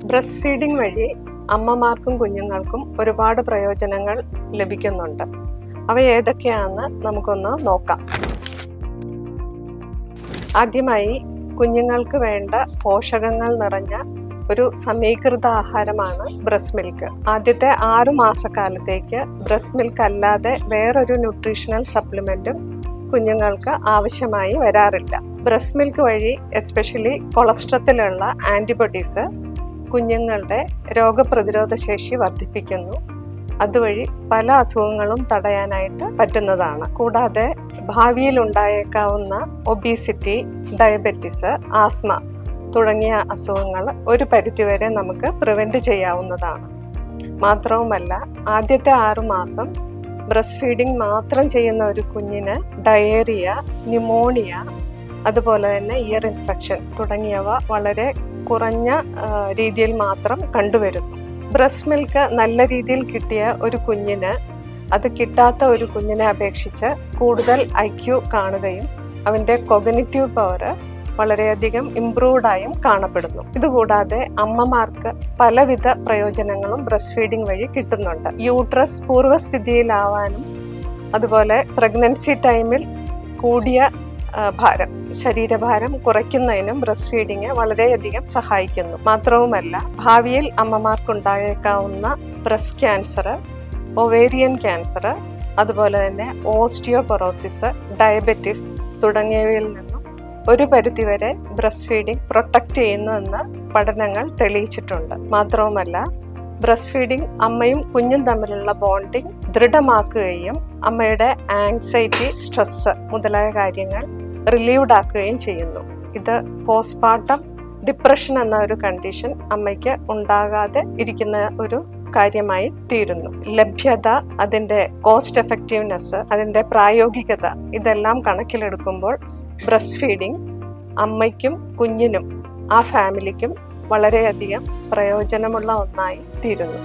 Breast feeding വഴി അമ്മമാർക്കും കുഞ്ഞുങ്ങൾക്കും ഒരുപാട് പ്രയോജനങ്ങൾ ലഭിക്കുന്നുണ്ട്. അവ ഏതൊക്കെയാണെന്ന് നമുക്കൊന്ന് നോക്കാം. ആദ്യമായി കുഞ്ഞുങ്ങൾക്ക് വേണ്ട പോഷകങ്ങൾ നിറഞ്ഞ ഒരു സമീകൃത ആഹാരമാണ് ബ്രസ്റ്റ് മിൽക്ക്. ആദ്യത്തെ 6 മാസക്കാലത്തേക്ക് ബ്രസ്റ്റ് മിൽക്ക് അല്ലാതെ വേറൊരു ന്യൂട്രീഷണൽ സപ്ലിമെന്റും കുഞ്ഞുങ്ങൾക്ക് ആവശ്യമായി വരാറില്ല. ബ്രസ്റ്റ് മിൽക്ക് വഴി എസ്പെഷ്യലി കൊളസ്ട്രോളിലുള്ള ആന്റിബോഡീസ് കുഞ്ഞുങ്ങളുടെ രോഗപ്രതിരോധ ശേഷി വർദ്ധിപ്പിക്കുന്നു. അതുവഴി പല അസുഖങ്ങളും തടയാനായിട്ട് പറ്റുന്നതാണ്. കൂടാതെ ഭാവിയിൽ ഉണ്ടായേക്കാവുന്ന ഒബീസിറ്റി, ഡയബറ്റിസ്, ആസ്മ തുടങ്ങിയ അസുഖങ്ങൾ ഒരു പരിധിവരെ നമുക്ക് പ്രിവെന്റ് ചെയ്യാവുന്നതാണ്. മാത്രവുമല്ല, ആദ്യത്തെ 6 മാസം ബ്രസ്റ്റ് ഫീഡിംഗ് മാത്രം ചെയ്യുന്ന ഒരു കുഞ്ഞിന് ഡയേറിയ, ന്യൂമോണിയ, അതുപോലെ തന്നെ ഇയർ ഇൻഫെക്ഷൻ തുടങ്ങിയവ വളരെ കുറഞ്ഞ രീതിയിൽ മാത്രം കണ്ടുവരുന്നു. ബ്രസ്റ്റ് മിൽക്ക് നല്ല രീതിയിൽ കിട്ടിയ ഒരു കുഞ്ഞിന് അത് കിട്ടാത്ത ഒരു കുഞ്ഞിനെ അപേക്ഷിച്ച് കൂടുതൽ IQ കാണുകയും അവൻ്റെ കൊഗ്നിറ്റീവ് പവർ വളരെയധികം ഇംപ്രൂവ്ഡായും കാണപ്പെടുന്നു. ഇതുകൂടാതെ അമ്മമാർക്ക് പലവിധ പ്രയോജനങ്ങളും ബ്രസ്റ്റ് ഫീഡിംഗ് വഴി കിട്ടുന്നുണ്ട്. യൂട്രസ് പൂർവ്വസ്ഥിതിയിലാവാനും അതുപോലെ പ്രഗ്നൻസി ടൈമിൽ കൂടിയ ശരീരഭാരം കുറയ്ക്കുന്നതിനും ബ്രസ്റ്റ് ഫീഡിങ് വളരെയധികം സഹായിക്കുന്നു. മാത്രവുമല്ല, ഭാവിയിൽ അമ്മമാർക്കുണ്ടായേക്കാവുന്ന ബ്രസ്റ്റ് ക്യാൻസർ, ഒവേരിയൻ ക്യാൻസർ, അതുപോലെ തന്നെ ഓസ്റ്റിയോപൊറോസിസ്, ഡയബറ്റിസ് തുടങ്ങിയവയിൽ നിന്നും ഒരു പരിധിവരെ ബ്രസ്റ്റ് ഫീഡിംഗ് പ്രൊട്ടക്റ്റ് ചെയ്യുന്നുവെന്ന് പഠനങ്ങൾ തെളിയിച്ചിട്ടുണ്ട്. മാത്രവുമല്ല, ബ്രസ്റ്റ് ഫീഡിംഗ് അമ്മയും കുഞ്ഞും തമ്മിലുള്ള ബോണ്ടിങ് ദൃഢമാക്കുകയും അമ്മയുടെ ആങ്സൈറ്റി, സ്ട്രെസ് മുതലായ കാര്യങ്ങൾ റിലീവ്ഡ് ആക്കുകയും ചെയ്യുന്നു. ഇത് പോസ്റ്റ്പാർട്ടം ഡിപ്രഷൻ എന്ന ഒരു കണ്ടീഷൻ അമ്മയ്ക്ക് ഉണ്ടാകാതെ ഇരിക്കുന്ന ഒരു കാര്യമായി തീരുന്നു. ലഭ്യത, അതിൻ്റെ കോസ്റ്റ് എഫക്റ്റീവ്നെസ്, അതിൻ്റെ പ്രായോഗികത ഇതെല്ലാം കണക്കിലെടുക്കുമ്പോൾ ബ്രസ്റ്റ് ഫീഡിംഗ് അമ്മയ്ക്കും കുഞ്ഞിനും ആ ഫാമിലിക്കും വളരെയധികം പ്രയോജനമുള്ള ഒന്നായി തീരുന്നു.